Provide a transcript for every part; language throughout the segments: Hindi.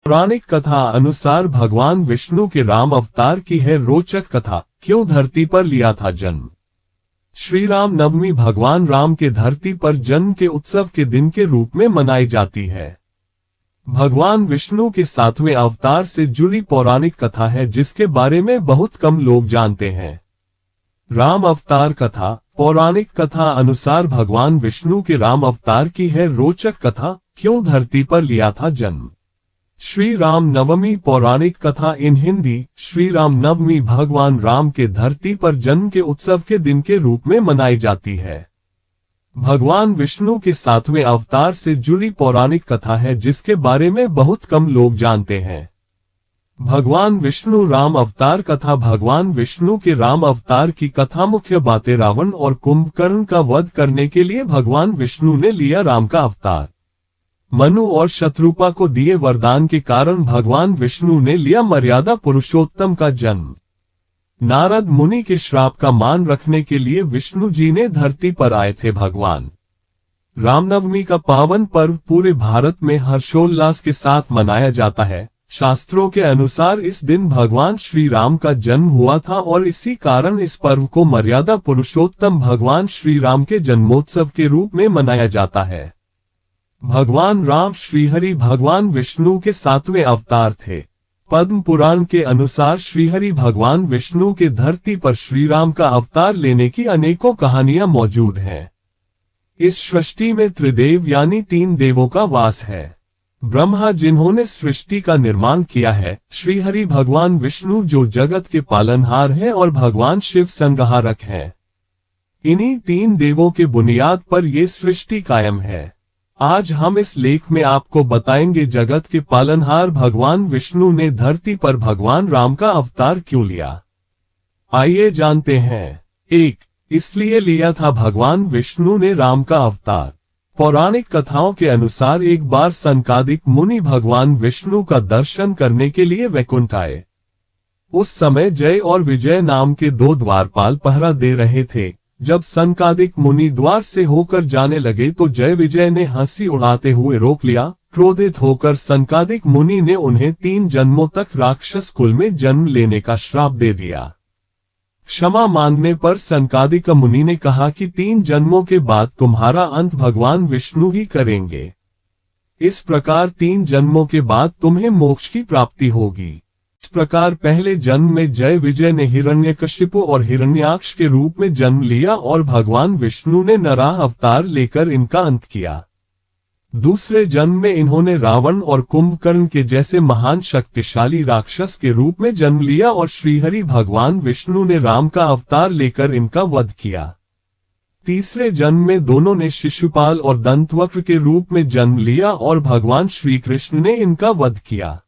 पौराणिक कथा अनुसार भगवान विष्णु के राम अवतार की है रोचक कथा। क्यों धरती पर लिया था जन्म। श्री राम नवमी भगवान राम के धरती पर जन्म के उत्सव के दिन के रूप में मनाई जाती है। भगवान विष्णु के 7वें अवतार से जुड़ी पौराणिक कथा है जिसके बारे में बहुत कम लोग जानते हैं। राम अवतार कथा। पौराणिक कथा अनुसार भगवान विष्णु के राम अवतार की है रोचक कथा। क्यों धरती पर लिया था जन्म। श्री राम नवमी पौराणिक कथा इन हिंदी। श्री राम नवमी भगवान राम के धरती पर जन्म के उत्सव के दिन के रूप में मनाई जाती है। भगवान विष्णु के 7वें अवतार से जुड़ी पौराणिक कथा है जिसके बारे में बहुत कम लोग जानते हैं। भगवान विष्णु राम अवतार कथा। भगवान विष्णु के राम अवतार की कथा मुख्य बातें। रावण और कुंभकर्ण का वध करने के लिए भगवान विष्णु ने लिया राम का अवतार। मनु और शत्रुपा को दिए वरदान के कारण भगवान विष्णु ने लिया मर्यादा पुरुषोत्तम का जन्म। नारद मुनि के श्राप का मान रखने के लिए विष्णु जी ने धरती पर आए थे। भगवान रामनवमी का पावन पर्व पूरे भारत में हर्षोल्लास के साथ मनाया जाता है। शास्त्रों के अनुसार इस दिन भगवान श्री राम का जन्म हुआ था और इसी कारण इस पर्व को मर्यादा पुरुषोत्तम भगवान श्री राम के जन्मोत्सव के रूप में मनाया जाता है। भगवान राम श्रीहरि भगवान विष्णु के 7वें अवतार थे। पद्म पुराण के अनुसार श्रीहरि भगवान विष्णु के धरती पर श्री राम का अवतार लेने की अनेकों कहानियां मौजूद हैं। इस सृष्टि में त्रिदेव यानी 3 देवों का वास है। ब्रह्मा जिन्होंने सृष्टि का निर्माण किया है, श्रीहरि भगवान विष्णु जो जगत के पालनहार हैं और भगवान शिव संहारक हैं। इन्हीं 3 देवों के बुनियाद पर ये सृष्टि कायम है। आज हम इस लेख में आपको बताएंगे जगत के पालनहार भगवान विष्णु ने धरती पर भगवान राम का अवतार क्यों लिया। आइए जानते हैं। 1. इसलिए लिया था भगवान विष्णु ने राम का अवतार। पौराणिक कथाओं के अनुसार एक बार सनकादिक मुनि भगवान विष्णु का दर्शन करने के लिए वैकुंठ आए। उस समय जय और विजय नाम के 2 द्वारपाल पहरा दे रहे थे। जब सनकादिक मुनि द्वार से होकर जाने लगे तो जय विजय ने हंसी उड़ाते हुए रोक लिया। क्रोधित होकर सनकादिक मुनि ने उन्हें 3 जन्मों तक राक्षस कुल में जन्म लेने का श्राप दे दिया। क्षमा मांगने पर सनकादिक मुनि ने कहा कि 3 जन्मों के बाद तुम्हारा अंत भगवान विष्णु ही करेंगे। इस प्रकार 3 जन्मों के बाद तुम्हें मोक्ष की प्राप्ति होगी। इस प्रकार पहले जन्म में जय विजय ने हिरण्यकशिपु और हिरण्याक्ष के रूप में जन्म लिया और भगवान विष्णु ने नराह अवतार लेकर इनका अंत किया। दूसरे जन्म में इन्होंने रावण और कुंभकर्ण के जैसे महान शक्तिशाली राक्षस के रूप में जन्म लिया और श्रीहरि भगवान विष्णु ने राम का अवतार लेकर इनका वध किया। तीसरे जन्म में दोनों ने शिशुपाल और दंतवक्र के रूप में जन्म लिया और भगवान श्री कृष्ण ने इनका वध किया।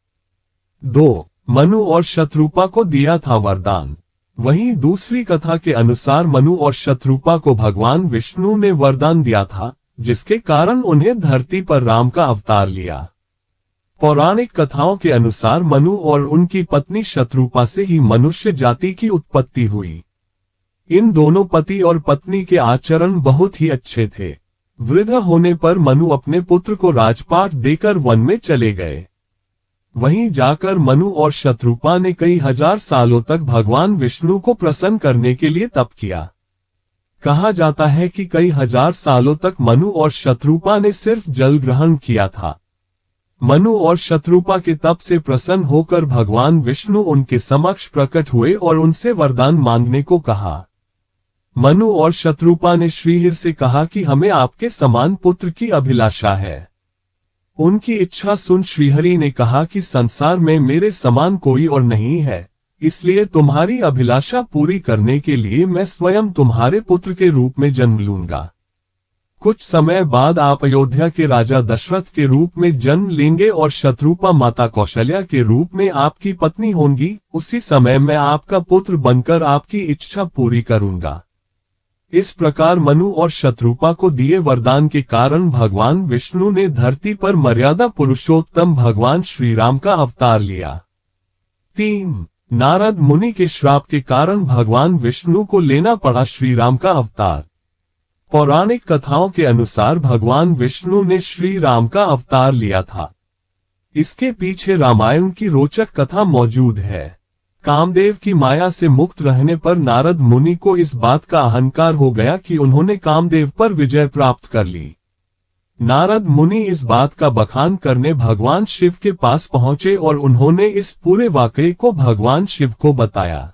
2. मनु और शत्रुपा को दिया था वरदान। वहीं दूसरी कथा के अनुसार मनु और शत्रुपा को भगवान विष्णु ने वरदान दिया था जिसके कारण उन्हें धरती पर राम का अवतार लिया। पौराणिक कथाओं के अनुसार मनु और उनकी पत्नी शत्रुपा से ही मनुष्य जाति की उत्पत्ति हुई। इन दोनों पति और पत्नी के आचरण बहुत ही अच्छे थे। वृद्ध होने पर मनु अपने पुत्र को राजपाट देकर वन में चले गए। वहीं जाकर मनु और शत्रुपा ने कई हजार सालों तक भगवान विष्णु को प्रसन्न करने के लिए तप किया। कहा जाता है कि कई हजार सालों तक मनु और शत्रुपा ने सिर्फ जल ग्रहण किया था। मनु और शत्रुपा के तप से प्रसन्न होकर भगवान विष्णु उनके समक्ष प्रकट हुए और उनसे वरदान मांगने को कहा। मनु और शत्रुपा ने श्रीहरि से कहा कि हमें आपके समान पुत्र की अभिलाषा है। उनकी इच्छा सुन श्रीहरि ने कहा कि संसार में मेरे समान कोई और नहीं है, इसलिए तुम्हारी अभिलाषा पूरी करने के लिए मैं स्वयं तुम्हारे पुत्र के रूप में जन्म लूंगा। कुछ समय बाद आप अयोध्या के राजा दशरथ के रूप में जन्म लेंगे और शत्रुपा माता कौशल्या के रूप में आपकी पत्नी होंगी। उसी समय मैं आपका पुत्र बनकर आपकी इच्छा पूरी करूंगा। इस प्रकार मनु और शत्रुपा को दिए वरदान के कारण भगवान विष्णु ने धरती पर मर्यादा पुरुषोत्तम भगवान श्री राम का अवतार लिया। 3. नारद मुनि के श्राप के कारण भगवान विष्णु को लेना पड़ा श्री राम का अवतार। पौराणिक कथाओं के अनुसार भगवान विष्णु ने श्री राम का अवतार लिया था। इसके पीछे रामायण की रोचक कथा मौजूद है। कामदेव की माया से मुक्त रहने पर नारद मुनि को इस बात का अहंकार हो गया कि उन्होंने कामदेव पर विजय प्राप्त कर ली। नारद मुनि इस बात का बखान करने भगवान शिव के पास पहुंचे और उन्होंने इस पूरे वाकये को भगवान शिव को बताया,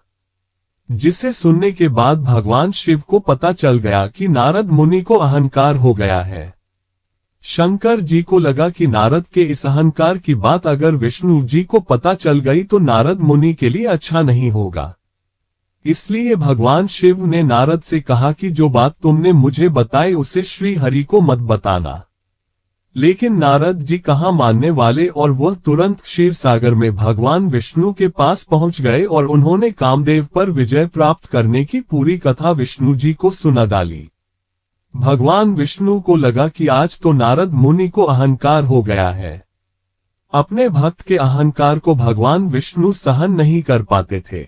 जिसे सुनने के बाद भगवान शिव को पता चल गया कि नारद मुनि को अहंकार हो गया है। शंकर जी को लगा कि नारद के इस अहंकार की बात अगर विष्णु जी को पता चल गई तो नारद मुनि के लिए अच्छा नहीं होगा। इसलिए भगवान शिव ने नारद से कहा कि जो बात तुमने मुझे बताई उसे श्री हरि को मत बताना। लेकिन नारद जी कहाँ मानने वाले और वह तुरंत क्षीर सागर में भगवान विष्णु के पास पहुंच गए और उन्होंने कामदेव पर विजय प्राप्त करने की पूरी कथा विष्णु जी को सुना डाली। भगवान विष्णु को लगा कि आज तो नारद मुनि को अहंकार हो गया है। अपने भक्त के अहंकार को भगवान विष्णु सहन नहीं कर पाते थे।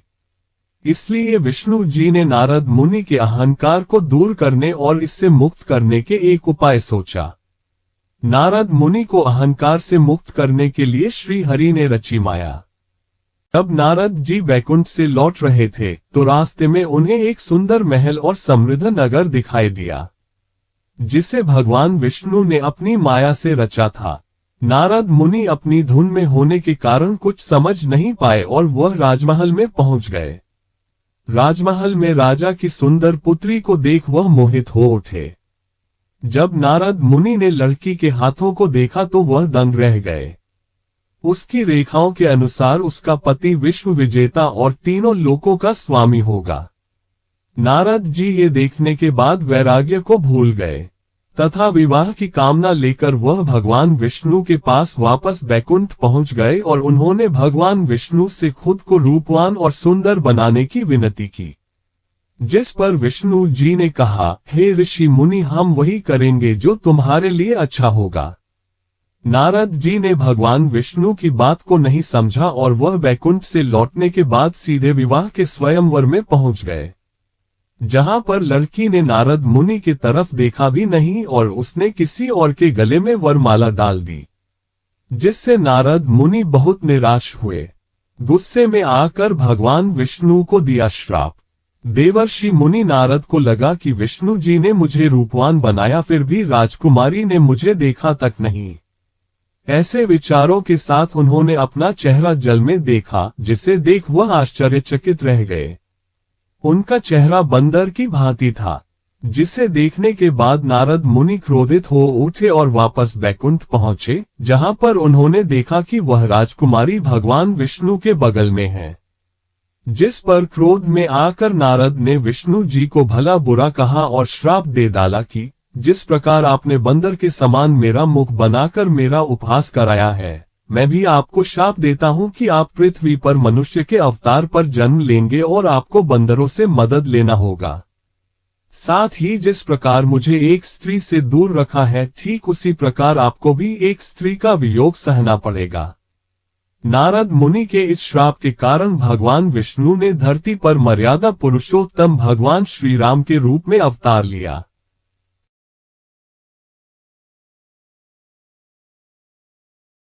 इसलिए विष्णु जी ने नारद मुनि के अहंकार को दूर करने और इससे मुक्त करने के एक उपाय सोचा। नारद मुनि को अहंकार से मुक्त करने के लिए श्री हरि ने रची माया। जब नारद जी बैकुंठ से लौट रहे थे तो रास्ते में उन्हें एक सुंदर महल और समृद्ध नगर दिखाई दिया, जिसे भगवान विष्णु ने अपनी माया से रचा था। नारद मुनि अपनी धुन में होने के कारण कुछ समझ नहीं पाए और वह राजमहल में पहुंच गए। राजमहल में राजा की सुंदर पुत्री को देख वह मोहित हो उठे। जब नारद मुनि ने लड़की के हाथों को देखा तो वह दंग रह गए। उसकी रेखाओं के अनुसार उसका पति विश्व विजेता और तीनों लोकों का स्वामी होगा। नारद जी ये देखने के बाद वैराग्य को भूल गए तथा विवाह की कामना लेकर वह भगवान विष्णु के पास वापस बैकुंठ पहुंच गए और उन्होंने भगवान विष्णु से खुद को रूपवान और सुंदर बनाने की विनती की, जिस पर विष्णु जी ने कहा, हे ऋषि मुनि, हम वही करेंगे जो तुम्हारे लिए अच्छा होगा। नारद जी ने भगवान विष्णु की बात को नहीं समझा और वह बैकुंठ से लौटने के बाद सीधे विवाह के स्वयंवर में पहुंच गए, जहां पर लड़की ने नारद मुनि की तरफ देखा भी नहीं और उसने किसी और के गले में वरमाला डाल दी, जिससे नारद मुनि बहुत निराश हुए। गुस्से में आकर भगवान विष्णु को दिया श्राप। देवर्षि मुनि नारद को लगा कि विष्णु जी ने मुझे रूपवान बनाया, फिर भी राजकुमारी ने मुझे देखा तक नहीं। ऐसे विचारों के साथ उन्होंने अपना चेहरा जल में देखा, जिसे देख वह आश्चर्यचकित रह गए। उनका चेहरा बंदर की भांति था, जिसे देखने के बाद नारद मुनि क्रोधित हो उठे और वापस बैकुंठ पहुंचे, जहां पर उन्होंने देखा कि वह राजकुमारी भगवान विष्णु के बगल में है। जिस पर क्रोध में आकर नारद ने विष्णु जी को भला बुरा कहा और श्राप दे डाला कि जिस प्रकार आपने बंदर के समान मेरा मुख बनाकर मेरा उपहास कराया है, मैं भी आपको श्राप देता हूं कि आप पृथ्वी पर मनुष्य के अवतार पर जन्म लेंगे और आपको बंदरों से मदद लेना होगा। साथ ही जिस प्रकार मुझे एक स्त्री से दूर रखा है, ठीक उसी प्रकार आपको भी एक स्त्री का वियोग सहना पड़ेगा। नारद मुनि के इस श्राप के कारण भगवान विष्णु ने धरती पर मर्यादा पुरुषोत्तम भगवान श्री राम के रूप में अवतार लिया।